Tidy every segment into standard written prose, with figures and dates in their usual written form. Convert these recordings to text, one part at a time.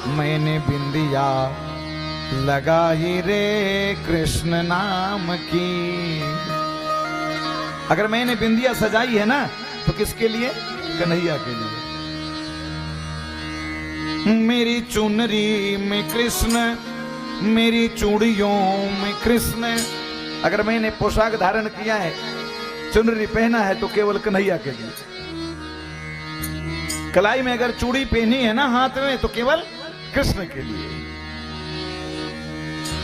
मैंने बिंदिया लगाई रे कृष्ण नाम की। अगर मैंने बिंदिया सजाई है ना तो किसके लिए? कन्हैया के लिए। मेरी चुनरी में कृष्ण, मेरी चूड़ियों में कृष्ण। अगर मैंने पोशाक धारण किया है, चुनरी पहना है, तो केवल कन्हैया के लिए। कलाई में अगर चूड़ी पहनी है ना हाथ में, तो केवल कृष्ण के लिए।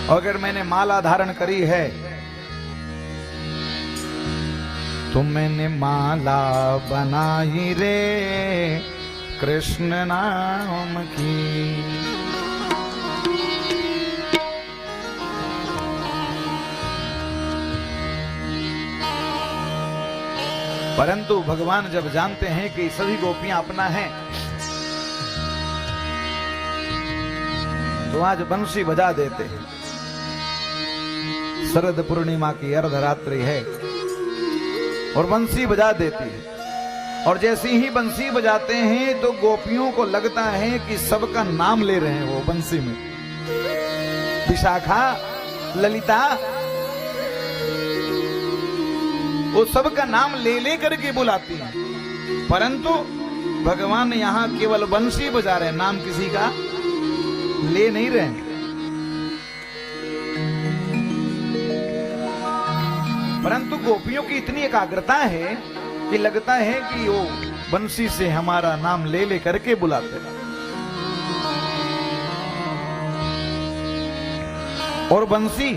और अगर मैंने माला धारण करी है, तो मैंने माला बनाई रे कृष्ण नाम की। परंतु भगवान जब जानते हैं कि सभी गोपियां अपना हैं, तो आज बंसी बजा देते हैं। शरद पूर्णिमा की अर्धरात्रि है और बंसी बजा देती है। और जैसे ही बंसी बजाते हैं तो गोपियों को लगता है कि सबका नाम ले रहे हैं वो बंसी में। विशाखा, ललिता, वो सबका नाम ले ले करके बुलाती हैं। परंतु भगवान यहाँ केवल बंसी बजा रहे हैं, नाम किसी का ले नहीं रहे हैं। परंतु गोपियों की इतनी एकाग्रता है कि लगता है कि वो बंसी से हमारा नाम ले ले करके बुलाते हैं। और बंसी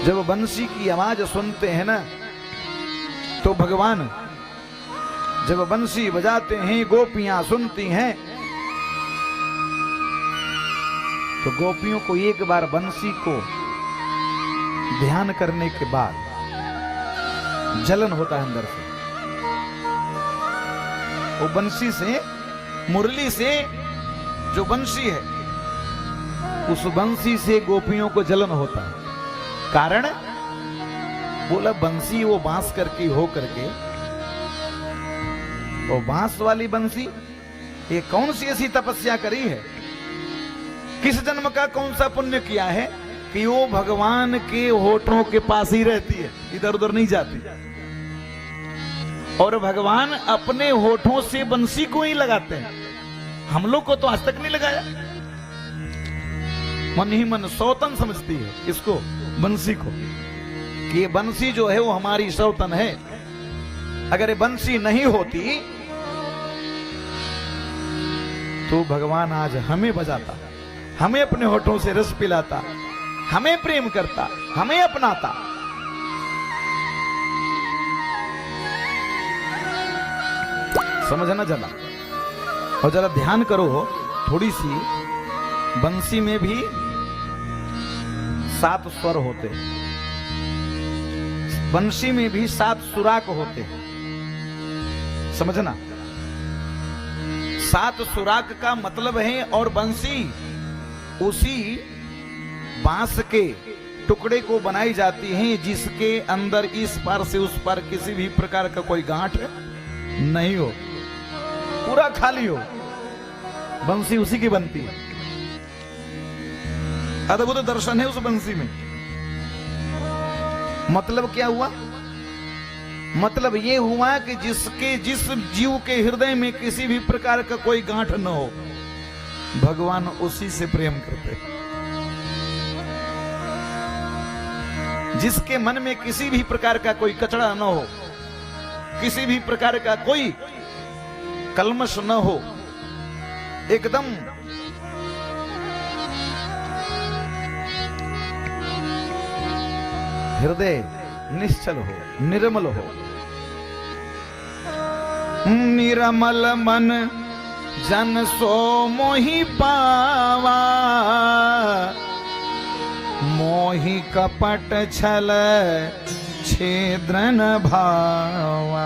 जब बंसी की आवाज सुनते हैं ना, तो भगवान जब बंसी बजाते हैं, गोपियां सुनती हैं, तो गोपियों को एक बार बंसी को ध्यान करने के बाद जलन होता है अंदर से। वो बंसी से, मुरली से जो बंसी है, उस बंसी से गोपियों को जलन होता है। कारण बोला बंसी वो बांस करके हो करके, वो बांस वाली बंसी ये कौन सी ऐसी तपस्या करी है, किस जन्म का कौन सा पुण्य किया है कि वो भगवान के होठों के पास ही रहती है, इधर उधर नहीं जाती। और भगवान अपने होठों से बंसी को ही लगाते हैं। हम लोग को तो आज तक नहीं लगाया। मन ही मन सौतन समझती है इसको, बंसी को, कि ये बंसी जो है वो हमारी सौतन है। अगर ये बंसी नहीं होती तो भगवान आज हमें बजाता, हमें अपने होठों से रस पिलाता, हमें प्रेम करता, हमें अपनाता। समझना जरा, और जरा ध्यान करो थोड़ी सी। बंसी में भी 7 स्वर होते हैं, बंसी में भी 7 सुराग होते हैं। समझना, 7 सुराग का मतलब है। और बंसी उसी बांस के टुकड़े को बनाई जाती है जिसके अंदर इस पार से उस पार किसी भी प्रकार का कोई गांठ नहीं हो, पूरा खाली हो। बंसी उसी की बनती है। अद्भुत दर्शन है उस बंसी में। मतलब क्या हुआ? मतलब ये हुआ कि जिस जीव के हृदय में किसी भी प्रकार का कोई गांठ न हो, भगवान उसी से प्रेम करते। जिसके मन में किसी भी प्रकार का कोई कचड़ा न हो, किसी भी प्रकार का कोई कलमश न हो, एकदम हृदय निश्चल हो, निर्मल हो। निर्मल मन जन सो मोहि पावा, मोहि कपट छल छिद्र न भावा।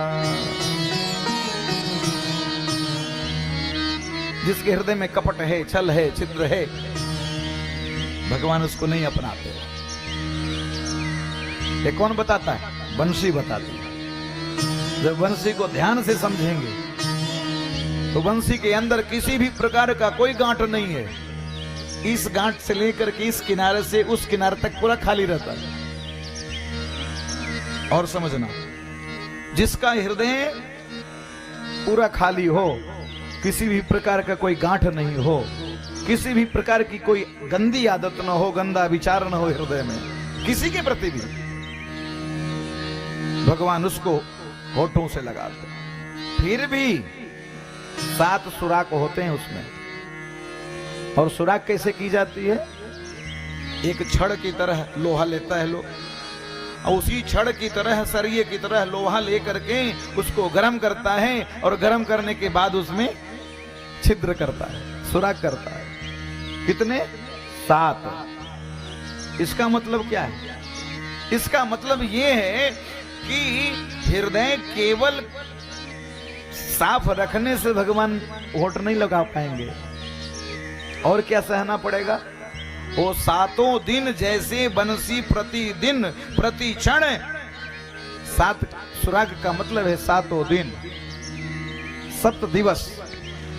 जिसके हृदय में कपट है, छल है, छिद्र है, भगवान उसको नहीं अपनाते। ये कौन बताता है? बंसी बताती है। जब बंसी को ध्यान से समझेंगे तो बंसी के अंदर किसी भी प्रकार का कोई गांठ नहीं है। इस गांठ से लेकर के इस किनारे से उस किनारे तक पूरा खाली रहता है। और समझना, जिसका हृदय पूरा खाली हो, किसी भी प्रकार का कोई गांठ नहीं हो, किसी भी प्रकार की कोई गंदी आदत न हो, गंदा विचार न हो हृदय में किसी के प्रति भी, भगवान उसको होठों से लगाते हैं। फिर भी 7 सुराख होते हैं उसमें। और सुराख कैसे की जाती है? एक छड़ की तरह लोहा लेता है लोग, और उसी छड़ की तरह, सरिये की तरह लोहा लेकर के उसको गर्म करता है, और गर्म करने के बाद उसमें छिद्र करता है, सुराख करता है। कितने? 7। इसका मतलब क्या है? इसका मतलब यह है कि हृदय केवल साफ रखने से भगवान होठ नहीं लगा पाएंगे, और क्या सहना पड़ेगा? वो 7 दिन जैसे बंसी प्रतिदिन प्रति क्षण, 7 सुराग का मतलब है 7 दिन, 7 दिवस,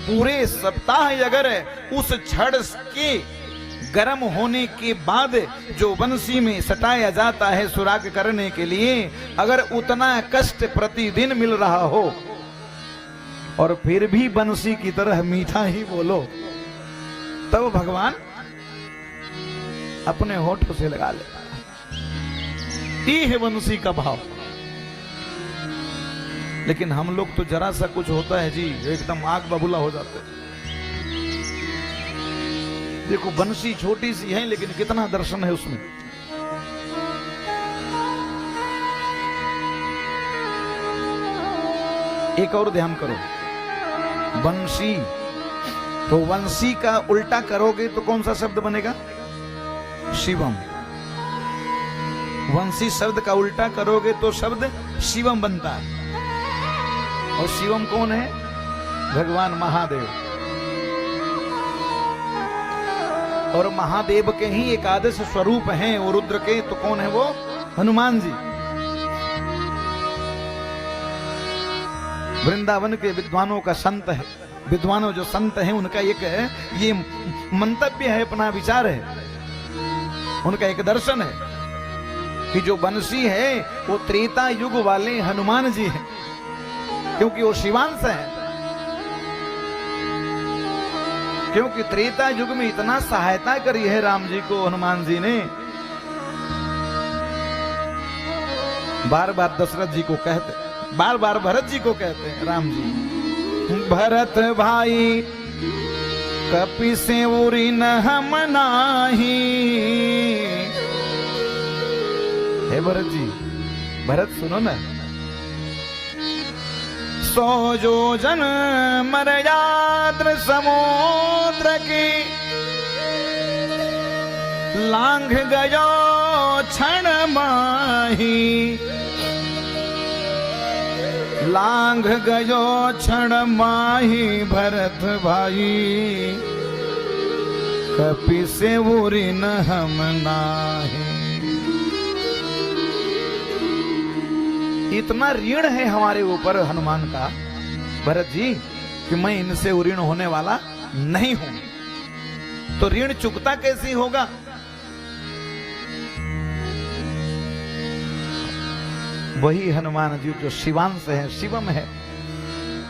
पूरे सप्ताह अगर उस छड़ के गर्म होने के बाद जो बंसी में सटाया जाता है सुराग करने के लिए, अगर उतना कष्ट प्रतिदिन मिल रहा हो और फिर भी बंसी की तरह मीठा ही बोलो, तब भगवान अपने होठों से लगा लेता है। ये है बंसी का भाव। लेकिन हम लोग तो जरा सा कुछ होता है जी, एकदम आग बबूला हो जाते हैं। देखो बंसी छोटी सी है लेकिन कितना दर्शन है उसमें। एक और ध्यान करो, बंसी, तो वंशी का उल्टा करोगे तो कौन सा शब्द बनेगा? शिवम। वंशी शब्द का उल्टा करोगे तो शब्द शिवम बनता है। और शिवम कौन है? भगवान महादेव। और महादेव के ही एकादश स्वरूप हैं और रुद्र के, तो कौन है वो? हनुमान जी। वृंदावन के विद्वानों का संत है, विद्वानों जो संत हैं उनका एक ये मंतव्य है, अपना विचार है, उनका एक दर्शन है कि जो बंसी है वो त्रेता युग वाले हनुमान जी हैं, क्योंकि वो शिवांश है। क्योंकि त्रेता युग में इतना सहायता करी है राम जी को हनुमान जी ने, बार बार दशरथ जी को कहते, बार बार भरत जी को कहते हैं राम जी, भरत भाई कपि से उरी न हम नाही। हे भरत जी, भरत सुनो ना, 100 योजन मर्याद्र समुद्र की, लांघ गयो क्षण माही, लांघ गयो क्षण माही भरत भाई, कपि से उरी न हम नाही। इतना ऋण है हमारे ऊपर हनुमान का भरत जी कि मैं इनसे ऋण होने वाला नहीं हूं। तो ऋण चुकता कैसे होगा? वही हनुमान जी जो शिवांश है, शिवम है,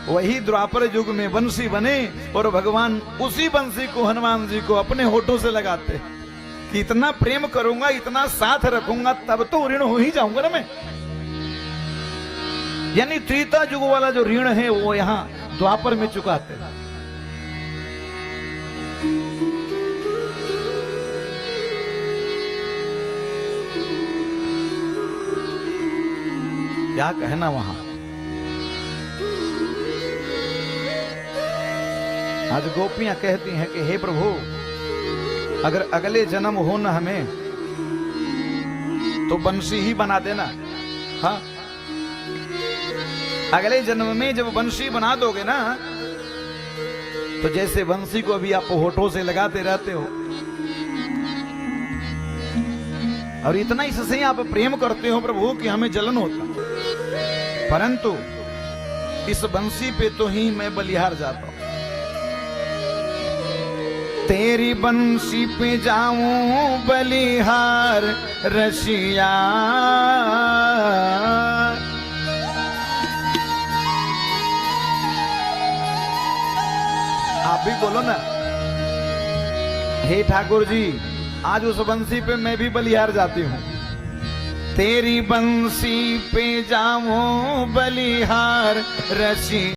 वही द्वापर युग में बंसी बने और भगवान उसी बंसी को हनुमान जी को अपने होठों से लगाते कि इतना प्रेम करूंगा, इतना साथ रखूंगा, तब तो ऋण हो ही जाऊंगा ना मैं। यानी त्रेता युग वाला जो ऋण है वो यहां द्वापर में चुकाते। क्या कहना वहां। आज गोपियां कहती हैं कि हे प्रभु, अगर अगले जन्म हो न हमें तो बंसी ही बना देना। हाँ, अगले जन्म में जब बंसी बना दोगे ना, तो जैसे बंसी को अभी आप होठों से लगाते रहते हो और इतना इससे आप प्रेम करते हो प्रभु कि हमें जलन होता, परंतु इस बंसी पे तो ही मैं बलिहार जाता हूं। तेरी बंसी पे जाऊं बलिहार रशिया, आप भी बोलो ना, हे ठाकुर जी आज उस बंसी पे मैं भी बलिहार जाती हूं। तेरी बंसी पे जाऊं बलिहार रशिया।